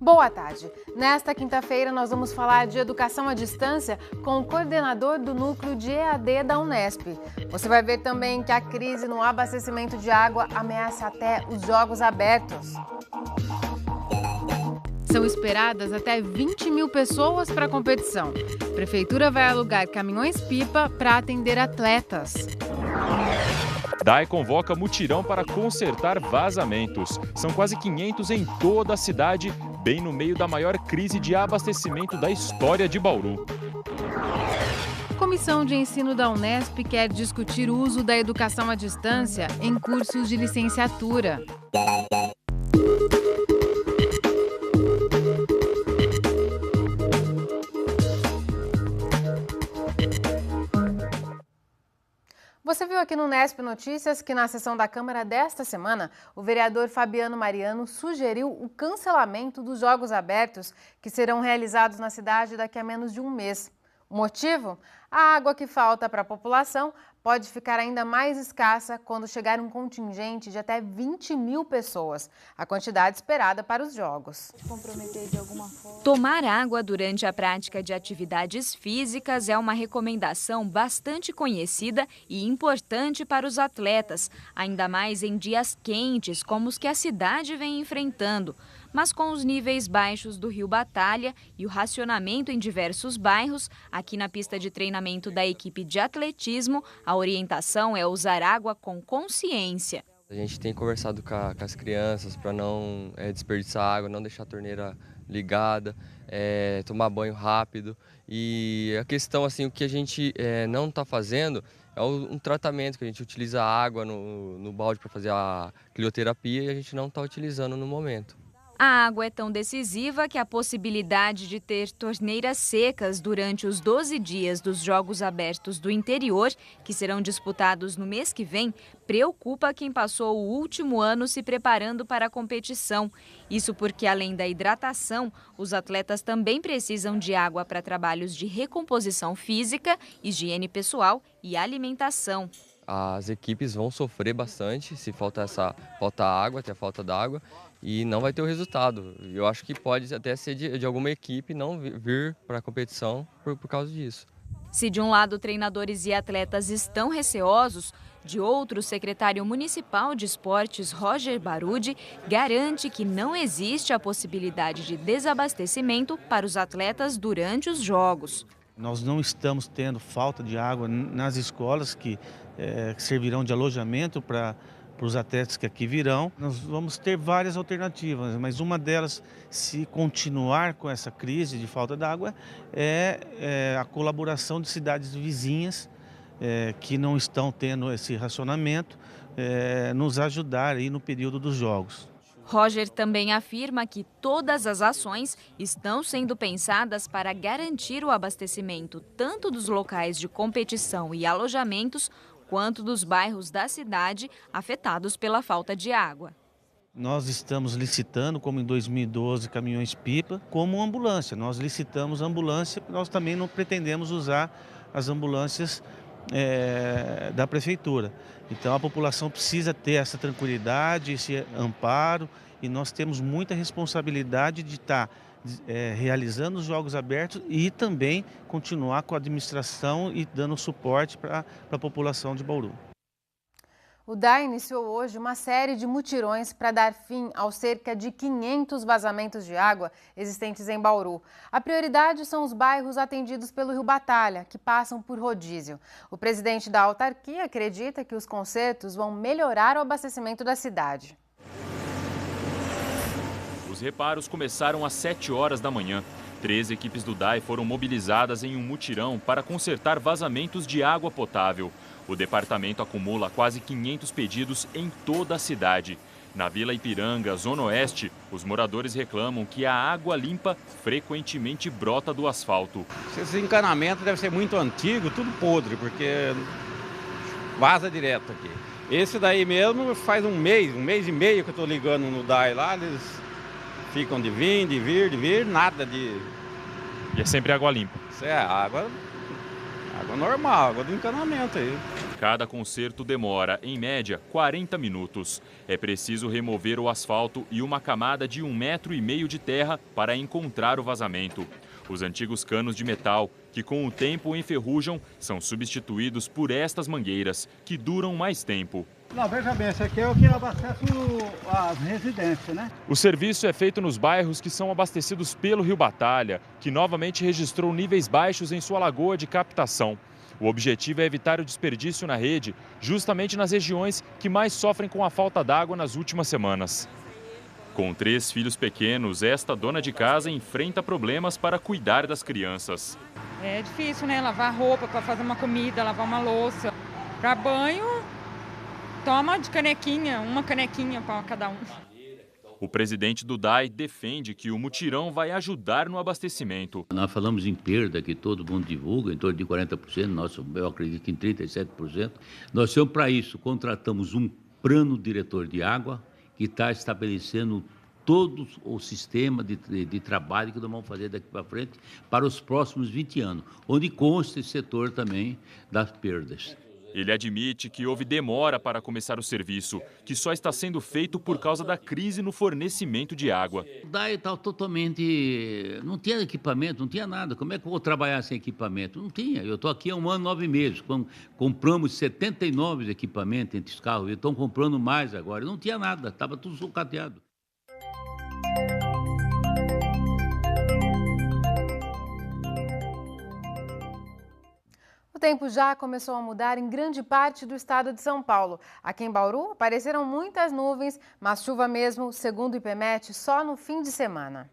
Boa tarde. Nesta quinta-feira nós vamos falar de educação à distância com o coordenador do núcleo de EAD da Unesp. Você vai ver também que a crise no abastecimento de água ameaça até os Jogos Abertos. São esperadas até 20 mil pessoas para a competição. A Prefeitura vai alugar caminhões-pipa para atender atletas. DAE convoca mutirão para consertar vazamentos. São quase 500 em toda a cidade, bem no meio da maior crise de abastecimento da história de Bauru. A Comissão de Ensino da Unesp quer discutir o uso da educação à distância em cursos de licenciatura. Você viu aqui no Unesp Notícias que na sessão da Câmara desta semana, o vereador Fabiano Mariano sugeriu o cancelamento dos Jogos Abertos que serão realizados na cidade daqui a menos de um mês. O motivo? A água que falta para a população pode ficar ainda mais escassa quando chegar um contingente de até 20 mil pessoas, a quantidade esperada para os Jogos. Tomar água durante a prática de atividades físicas é uma recomendação bastante conhecida e importante para os atletas, ainda mais em dias quentes como os que a cidade vem enfrentando. Mas com os níveis baixos do Rio Batalha e o racionamento em diversos bairros, aqui na pista de treinamento da equipe de atletismo, a orientação é usar água com consciência. A gente tem conversado com as crianças para não desperdiçar água, não deixar a torneira ligada, tomar banho rápido. E a questão, assim, o que a gente não está fazendo é um tratamento que a gente utiliza a água no balde para fazer a crioterapia e a gente não está utilizando no momento. A água é tão decisiva que a possibilidade de ter torneiras secas durante os 12 dias dos Jogos Abertos do Interior, que serão disputados no mês que vem, preocupa quem passou o último ano se preparando para a competição. Isso porque, além da hidratação, os atletas também precisam de água para trabalhos de recomposição física, higiene pessoal e alimentação. As equipes vão sofrer bastante se falta água, até a falta d'água, e não vai ter o resultado. Eu acho que pode até ser de alguma equipe não vir para a competição por causa disso. Se de um lado treinadores e atletas estão receosos, de outro, o secretário municipal de esportes, Roger Barudi, garante que não existe a possibilidade de desabastecimento para os atletas durante os jogos. Nós não estamos tendo falta de água nas escolas que servirão de alojamento para os atletas que aqui virão. Nós vamos ter várias alternativas, mas uma delas, se continuar com essa crise de falta de água, é a colaboração de cidades vizinhas que não estão tendo esse racionamento, nos ajudar aí no período dos jogos. Roger também afirma que todas as ações estão sendo pensadas para garantir o abastecimento tanto dos locais de competição e alojamentos, quanto dos bairros da cidade afetados pela falta de água. Nós estamos licitando, como em 2012, caminhões-pipa, como ambulância. Nós licitamos ambulância, nós também não pretendemos usar as ambulâncias da prefeitura. Então a população precisa ter essa tranquilidade, esse amparo, e nós temos muita responsabilidade de estar realizando os Jogos Abertos e também continuar com a administração e dando suporte para a população de Bauru. O DAE iniciou hoje uma série de mutirões para dar fim aos cerca de 500 vazamentos de água existentes em Bauru. A prioridade são os bairros atendidos pelo Rio Batalha, que passam por rodízio. O presidente da autarquia acredita que os consertos vão melhorar o abastecimento da cidade. Os reparos começaram às 7 horas da manhã. 13 equipes do DAE foram mobilizadas em um mutirão para consertar vazamentos de água potável. O departamento acumula quase 500 pedidos em toda a cidade. Na Vila Ipiranga, Zona Oeste, os moradores reclamam que a água limpa frequentemente brota do asfalto. Esse encanamento deve ser muito antigo, tudo podre, porque vaza direto aqui. Esse daí mesmo faz um mês e meio que eu estou ligando no DAE lá, eles ficam de vir, nada de... E é sempre água limpa? Isso é água normal, água do encanamento aí. Cada conserto demora, em média, 40 minutos. É preciso remover o asfalto e uma camada de 1,5 metro de terra para encontrar o vazamento. Os antigos canos de metal, que com o tempo enferrujam, são substituídos por estas mangueiras, que duram mais tempo. Não, veja bem, esse aqui é o que abastece as residências, né? O serviço é feito nos bairros que são abastecidos pelo Rio Batalha, que novamente registrou níveis baixos em sua lagoa de captação. O objetivo é evitar o desperdício na rede, justamente nas regiões que mais sofrem com a falta d'água nas últimas semanas. Com 3 filhos pequenos, esta dona de casa enfrenta problemas para cuidar das crianças. É difícil, né? Lavar roupa para fazer uma comida, lavar uma louça. Para banho, toma de canequinha, uma canequinha para cada um. O presidente do DAI defende que o mutirão vai ajudar no abastecimento. Nós falamos em perda, que todo mundo divulga, em torno de 40%, eu acredito que em 37%. Nós temos para isso, contratamos um plano diretor de água, que está estabelecendo todo o sistema de trabalho que nós vamos fazer daqui para frente para os próximos 20 anos, onde consta esse setor também das perdas. Ele admite que houve demora para começar o serviço, que só está sendo feito por causa da crise no fornecimento de água. Daí está totalmente... não tinha equipamento, não tinha nada. Como é que eu vou trabalhar sem equipamento? Não tinha. Eu estou aqui há 1 ano e 9 meses. Compramos 79 equipamentos entre os carros e estão comprando mais agora. Não tinha nada, estava tudo sucateado. O tempo já começou a mudar em grande parte do estado de São Paulo. Aqui em Bauru apareceram muitas nuvens, mas chuva mesmo, segundo o IPMET, só no fim de semana.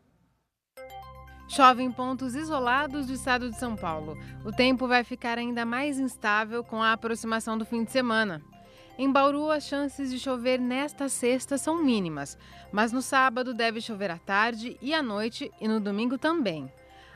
Chove em pontos isolados do estado de São Paulo. O tempo vai ficar ainda mais instável com a aproximação do fim de semana. Em Bauru, as chances de chover nesta sexta são mínimas, mas no sábado deve chover à tarde e à noite e no domingo também.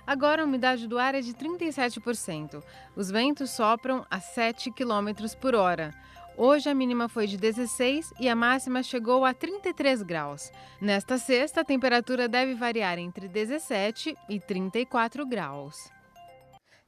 Agora a umidade do ar é de 37%. Os ventos sopram a 7 km por hora. Hoje a mínima foi de 16 e a máxima chegou a 33 graus. Nesta sexta, a temperatura deve variar entre 17 e 34 graus.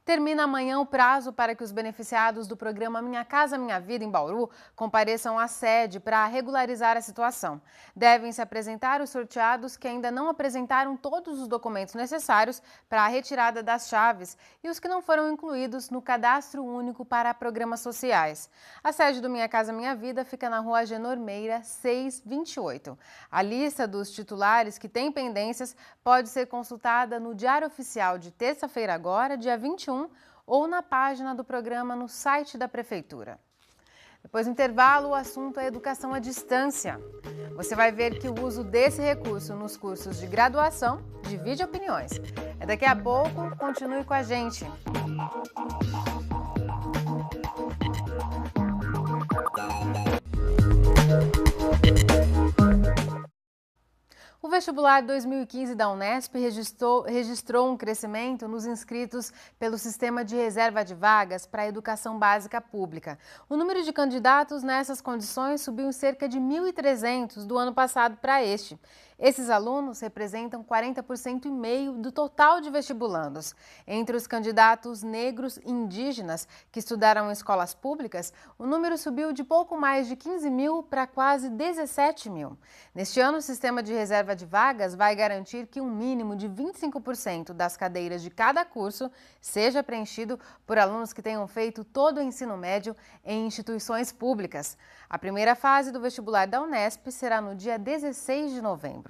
Termina amanhã o prazo para que os beneficiados do programa Minha Casa Minha Vida em Bauru compareçam à sede para regularizar a situação. Devem se apresentar os sorteados que ainda não apresentaram todos os documentos necessários para a retirada das chaves e os que não foram incluídos no Cadastro Único para Programas Sociais. A sede do Minha Casa Minha Vida fica na Rua Agenor Meira, 628. A lista dos titulares que têm pendências pode ser consultada no Diário Oficial de terça-feira agora, dia 21, ou na página do programa no site da Prefeitura. Depois do intervalo, o assunto é educação à distância. Você vai ver que o uso desse recurso nos cursos de graduação divide opiniões. É daqui a pouco, continue com a gente. O vestibular 2015 da Unesp registrou um crescimento nos inscritos pelo sistema de reserva de vagas para a educação básica pública. O número de candidatos nessas condições subiu em cerca de 1.300 do ano passado para este. Esses alunos representam 40,5% do total de vestibulandos. Entre os candidatos negros e indígenas que estudaram em escolas públicas, o número subiu de pouco mais de 15 mil para quase 17 mil. Neste ano, o sistema de reserva de vagas vai garantir que um mínimo de 25% das cadeiras de cada curso seja preenchido por alunos que tenham feito todo o ensino médio em instituições públicas. A primeira fase do vestibular da Unesp será no dia 16 de novembro.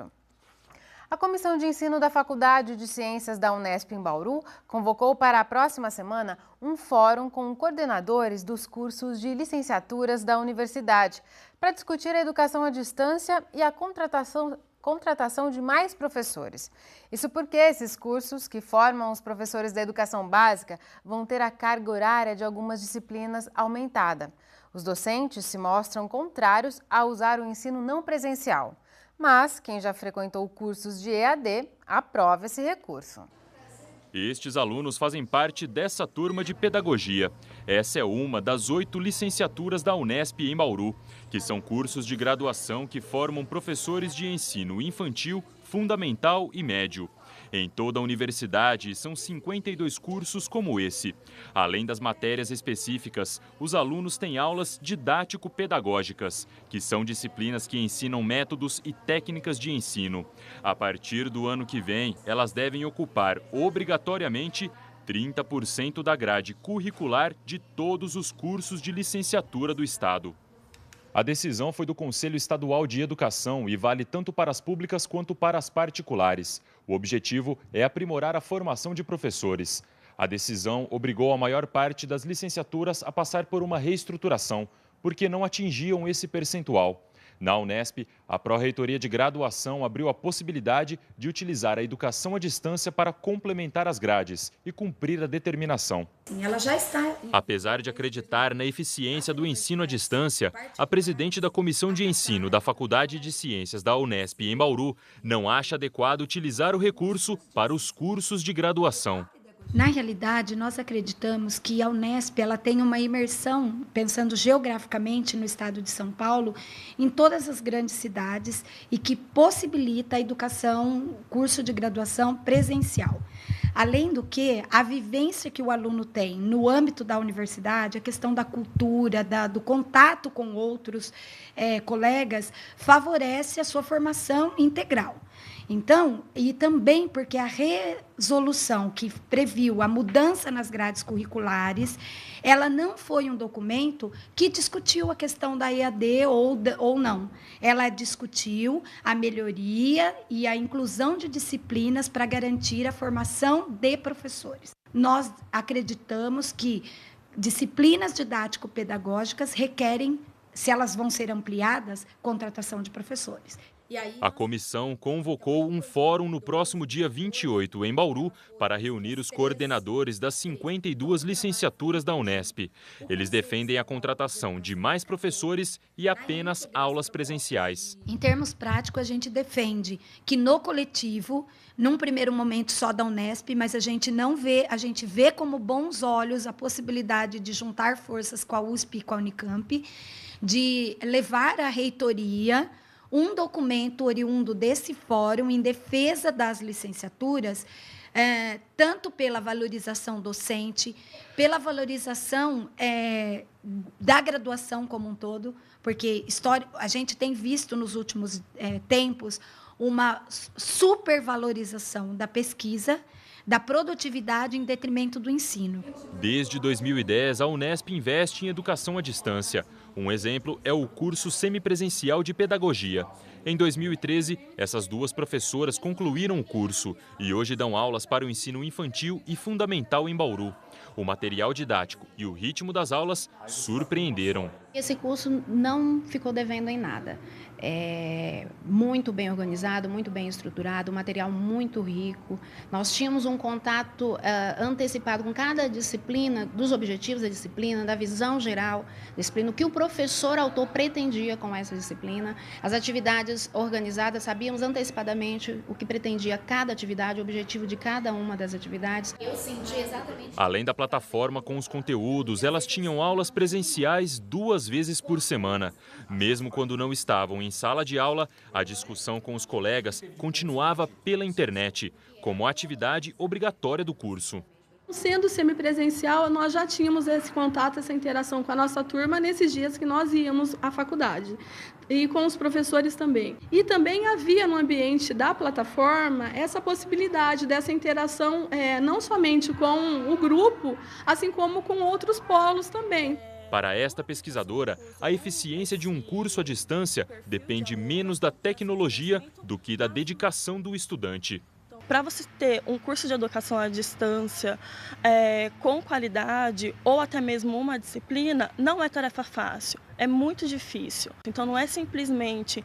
A Comissão de Ensino da Faculdade de Ciências da Unesp em Bauru convocou para a próxima semana um fórum com coordenadores dos cursos de licenciaturas da universidade para discutir a educação à distância e a contratação de mais professores. Isso porque esses cursos, que formam os professores da educação básica, vão ter a carga horária de algumas disciplinas aumentada. Os docentes se mostram contrários a usar o ensino não presencial. Mas quem já frequentou cursos de EAD aprova esse recurso. Estes alunos fazem parte dessa turma de pedagogia. Essa é uma das 8 licenciaturas da Unesp em Bauru, que são cursos de graduação que formam professores de ensino infantil, fundamental e médio. Em toda a universidade, são 52 cursos como esse. Além das matérias específicas, os alunos têm aulas didático-pedagógicas, que são disciplinas que ensinam métodos e técnicas de ensino. A partir do ano que vem, elas devem ocupar, obrigatoriamente, 30% da grade curricular de todos os cursos de licenciatura do Estado. A decisão foi do Conselho Estadual de Educação e vale tanto para as públicas quanto para as particulares. O objetivo é aprimorar a formação de professores. A decisão obrigou a maior parte das licenciaturas a passar por uma reestruturação, porque não atingiam esse percentual. Na Unesp, a Pró-Reitoria de Graduação abriu a possibilidade de utilizar a educação à distância para complementar as grades e cumprir a determinação. Ela já está. Apesar de acreditar na eficiência do ensino à distância, a presidente da Comissão de Ensino da Faculdade de Ciências da Unesp em Bauru não acha adequado utilizar o recurso para os cursos de graduação. Na realidade, nós acreditamos que a Unesp ela tem uma imersão, pensando geograficamente no estado de São Paulo, em todas as grandes cidades e que possibilita a educação, curso de graduação presencial. Além do que, a vivência que o aluno tem no âmbito da universidade, a questão da cultura, do contato com outros colegas, favorece a sua formação integral. Então, e também porque a resolução que previu a mudança nas grades curriculares, ela não foi um documento que discutiu a questão da EAD ou não. Ela discutiu a melhoria e a inclusão de disciplinas para garantir a formação de professores. Nós acreditamos que disciplinas didático-pedagógicas requerem, se elas vão ser ampliadas, contratação de professores. A comissão convocou um fórum no próximo dia 28, em Bauru, para reunir os coordenadores das 52 licenciaturas da Unesp. Eles defendem a contratação de mais professores e apenas aulas presenciais. Em termos práticos, a gente defende que no coletivo, num primeiro momento só da Unesp, mas a gente vê como bons olhos a possibilidade de juntar forças com a USP e com a Unicamp, de levar à reitoria um documento oriundo desse fórum em defesa das licenciaturas, tanto pela valorização docente, pela valorização da graduação como um todo, porque a gente tem visto nos últimos tempos uma supervalorização da pesquisa, da produtividade em detrimento do ensino. Desde 2010, a Unesp investe em educação à distância. Um exemplo é o curso semipresencial de pedagogia. Em 2013, essas duas professoras concluíram o curso e hoje dão aulas para o ensino infantil e fundamental em Bauru. O material didático e o ritmo das aulas surpreenderam. Esse curso não ficou devendo em nada. Muito bem organizado, muito bem estruturado, um material muito rico. Nós tínhamos um contato antecipado com cada disciplina, dos objetivos da disciplina, da visão geral da disciplina, o que o professor autor pretendia com essa disciplina. As atividades organizadas, sabíamos antecipadamente o que pretendia cada atividade, o objetivo de cada uma das atividades. Eu senti exatamente. Além da plataforma com os conteúdos, elas tinham aulas presenciais 2 vezes por semana. Mesmo quando não estavam em sala de aula, a discussão com os colegas continuava pela internet, como atividade obrigatória do curso. Sendo semipresencial, nós já tínhamos esse contato, essa interação com a nossa turma nesses dias que nós íamos à faculdade e com os professores também. E também havia no ambiente da plataforma essa possibilidade dessa interação não somente com o grupo, assim como com outros polos também. Para esta pesquisadora, a eficiência de um curso à distância depende menos da tecnologia do que da dedicação do estudante. Para você ter um curso de educação à distância com qualidade ou até mesmo uma disciplina, não é tarefa fácil, é muito difícil. Então não é simplesmente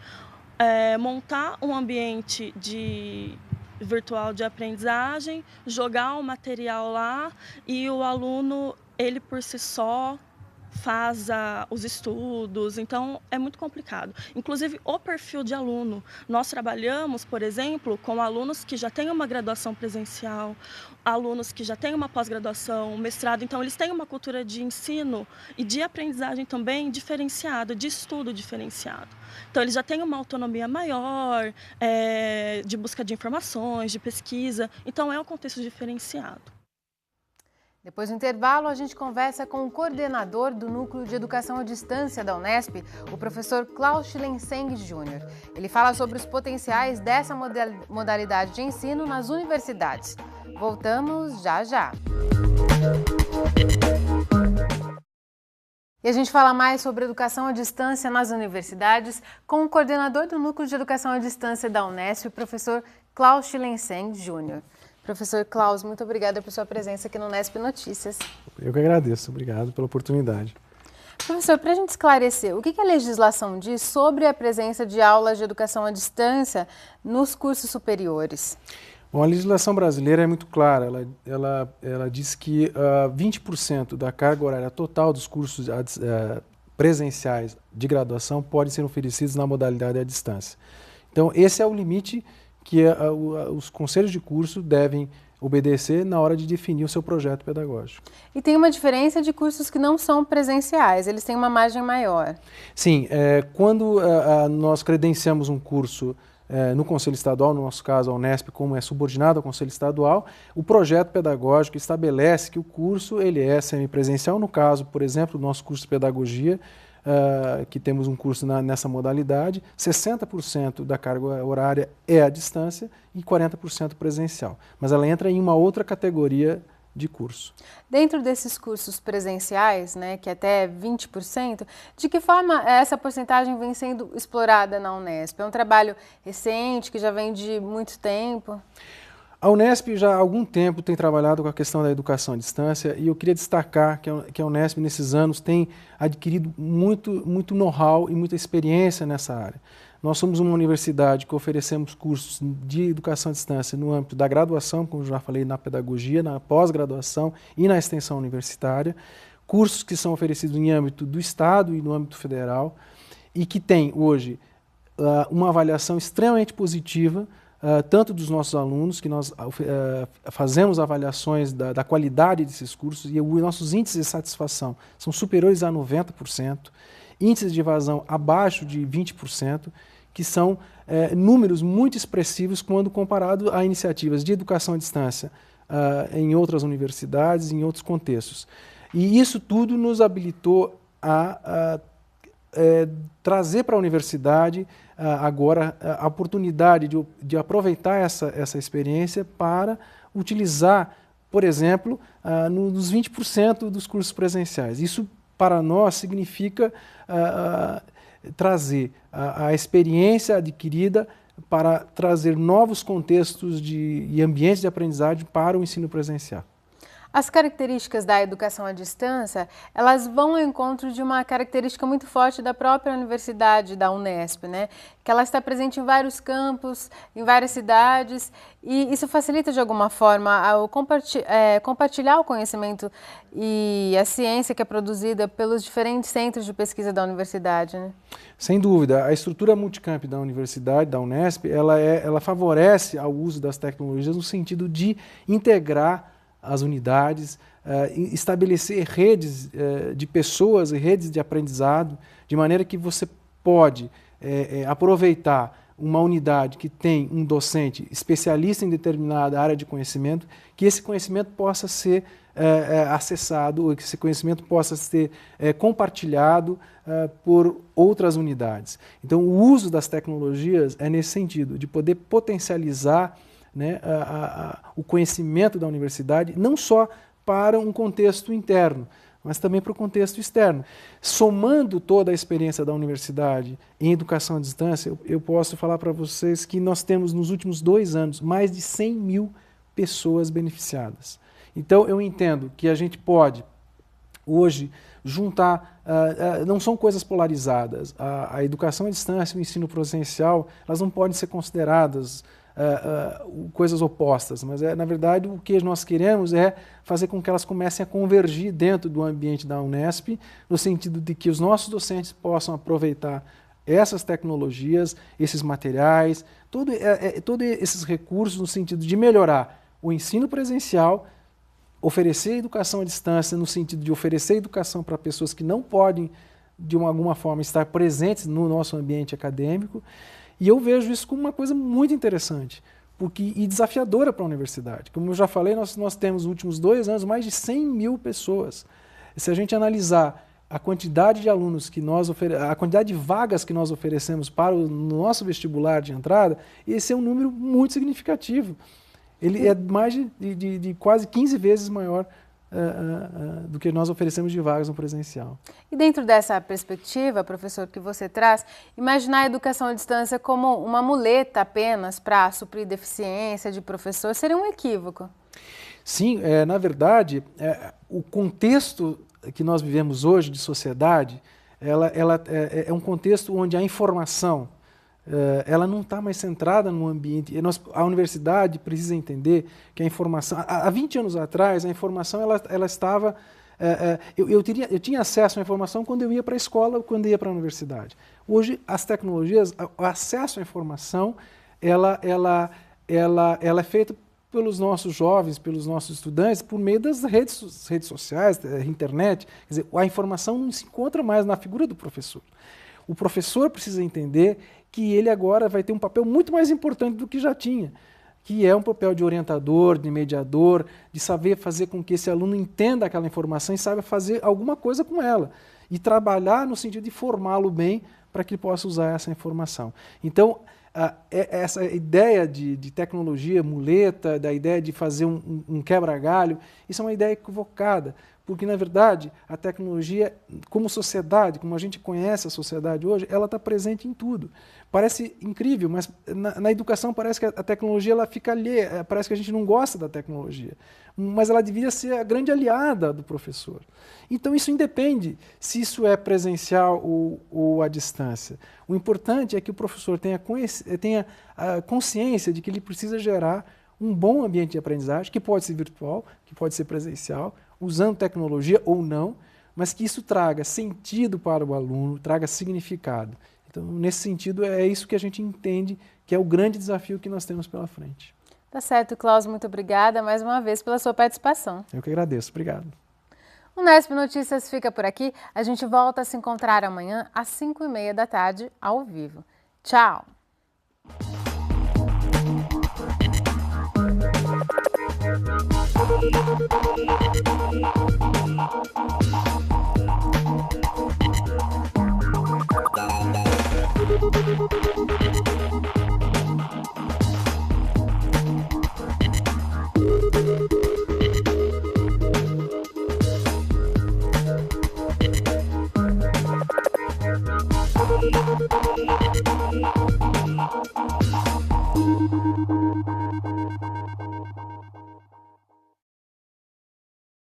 montar um ambiente virtual de aprendizagem, jogar o material lá e o aluno, ele por si só, faz os estudos, então é muito complicado. Inclusive o perfil de aluno. Nós trabalhamos, por exemplo, com alunos que já têm uma graduação presencial, alunos que já têm uma pós-graduação, mestrado, então eles têm uma cultura de ensino e de aprendizagem também diferenciada, de estudo diferenciado. Então eles já têm uma autonomia maior, de busca de informações, de pesquisa, então é um contexto diferenciado. Depois do intervalo, a gente conversa com o coordenador do Núcleo de Educação à Distância da Unesp, o professor Klaus Schilenseng Jr. Ele fala sobre os potenciais dessa modalidade de ensino nas universidades. Voltamos já já. E a gente fala mais sobre educação à distância nas universidades com o coordenador do Núcleo de Educação à Distância da Unesp, o professor Klaus Schilenseng Jr. Professor Klaus, muito obrigada por sua presença aqui no Unesp Notícias. Eu que agradeço, obrigado pela oportunidade. Professor, para a gente esclarecer, o que a legislação diz sobre a presença de aulas de educação à distância nos cursos superiores? Bom, a legislação brasileira é muito clara, ela diz que 20% da carga horária total dos cursos presenciais de graduação podem ser oferecidos na modalidade à distância. Então, esse é o limite que os conselhos de curso devem obedecer na hora de definir o seu projeto pedagógico. E tem uma diferença de cursos que não são presenciais, eles têm uma margem maior. Sim, quando nós credenciamos um curso no Conselho Estadual, no nosso caso a Unesp, como é subordinado ao Conselho Estadual, o projeto pedagógico estabelece que o curso ele é semipresencial, no caso, por exemplo, do nosso curso de Pedagogia, que temos um curso nessa modalidade, 60% da carga horária é à distância e 40% presencial. Mas ela entra em uma outra categoria de curso. Dentro desses cursos presenciais, né, que até 20%, de que forma essa porcentagem vem sendo explorada na Unesp? É um trabalho recente, que já vem de muito tempo? A Unesp já há algum tempo tem trabalhado com a questão da educação à distância e eu queria destacar que a Unesp nesses anos tem adquirido muito know-how e muita experiência nessa área. Nós somos uma universidade que oferecemos cursos de educação à distância no âmbito da graduação, como já falei, na pedagogia, na pós-graduação e na extensão universitária, cursos que são oferecidos em âmbito do Estado e no âmbito federal e que tem hoje uma avaliação extremamente positiva tanto dos nossos alunos, que nós fazemos avaliações da qualidade desses cursos e os nossos índices de satisfação são superiores a 90%, índices de evasão abaixo de 20%, que são números muito expressivos quando comparado a iniciativas de educação à distância em outras universidades, em outros contextos. E isso tudo nos habilitou a trazer para a universidade agora a oportunidade de aproveitar essa experiência para utilizar, por exemplo, nos 20% dos cursos presenciais. Isso, para nós, significa trazer a experiência adquirida para trazer novos contextos e ambientes de aprendizagem para o ensino presencial. As características da educação à distância, elas vão ao encontro de uma característica muito forte da própria universidade, da Unesp, né? Que ela está presente em vários campos, em várias cidades, e isso facilita de alguma forma o compartilhar o conhecimento e a ciência que é produzida pelos diferentes centros de pesquisa da universidade, né? Sem dúvida, a estrutura multicamp da universidade, da Unesp, ela favorece ao uso das tecnologias no sentido de integrar as unidades, estabelecer redes de pessoas e redes de aprendizado, de maneira que você pode aproveitar uma unidade que tem um docente especialista em determinada área de conhecimento, que esse conhecimento possa ser acessado, que esse conhecimento possa ser compartilhado por outras unidades. Então, o uso das tecnologias é nesse sentido, de poder potencializar, né, o conhecimento da universidade, não só para um contexto interno, mas também para o contexto externo. Somando toda a experiência da universidade em educação à distância, eu posso falar para vocês que nós temos nos últimos 2 anos mais de 100 mil pessoas beneficiadas. Então eu entendo que a gente pode hoje juntar, não são coisas polarizadas, a educação à distância e o ensino presencial, elas não podem ser consideradas coisas opostas, mas na verdade o que nós queremos é fazer com que elas comecem a convergir dentro do ambiente da Unesp, no sentido de que os nossos docentes possam aproveitar essas tecnologias, esses materiais, todos esses recursos no sentido de melhorar o ensino presencial, oferecer educação à distância no sentido de oferecer educação para pessoas que não podem, de alguma forma, estar presentes no nosso ambiente acadêmico. E eu vejo isso como uma coisa muito interessante e desafiadora para a universidade. Como eu já falei, nós temos, nos últimos 2 anos, mais de 100 mil pessoas. E se a gente analisar a quantidade de alunos a quantidade de vagas que nós oferecemos para o nosso vestibular de entrada, esse é um número muito significativo. Ele é mais de quase 15 vezes maior do que nós oferecemos de vagas no presencial. E dentro dessa perspectiva, professor, que você traz, imaginar a educação à distância como uma muleta apenas para suprir deficiência de professor seria um equívoco. Sim, na verdade, o contexto que nós vivemos hoje de sociedade, é um contexto onde a informação ela não está mais centrada no ambiente. A universidade precisa entender que a informação... Há 20 anos atrás, a informação ela estava... Eu tinha acesso à informação quando eu ia para a escola, quando eu ia para a universidade. Hoje, as tecnologias, o acesso à informação, ela é feita pelos nossos jovens, pelos nossos estudantes, por meio das redes sociais, da internet. Quer dizer, a informação não se encontra mais na figura do professor. O professor precisa entender que ele agora vai ter um papel muito mais importante do que já tinha, que é um papel de orientador, de mediador, de saber fazer com que esse aluno entenda aquela informação e saiba fazer alguma coisa com ela, e trabalhar no sentido de formá-lo bem para que ele possa usar essa informação. Então, essa ideia de tecnologia muleta, da ideia de fazer um quebra-galho, isso é uma ideia equivocada, porque, na verdade, a tecnologia, como sociedade, como a gente conhece a sociedade hoje, ela está presente em tudo. Parece incrível, mas na educação parece que a tecnologia ela fica alheia, parece que a gente não gosta da tecnologia, mas ela devia ser a grande aliada do professor. Então, isso independe se isso é presencial ou à distância. O importante é que o professor tenha a consciência de que ele precisa gerar um bom ambiente de aprendizagem, que pode ser virtual, que pode ser presencial, usando tecnologia ou não, mas que isso traga sentido para o aluno, traga significado. Então, nesse sentido, é isso que a gente entende que é o grande desafio que nós temos pela frente. Tá certo, Klaus, muito obrigada mais uma vez pela sua participação. Eu que agradeço, obrigado. O Unesp Notícias fica por aqui. A gente volta a se encontrar amanhã às 5h30 da tarde, ao vivo. Tchau! Thank you.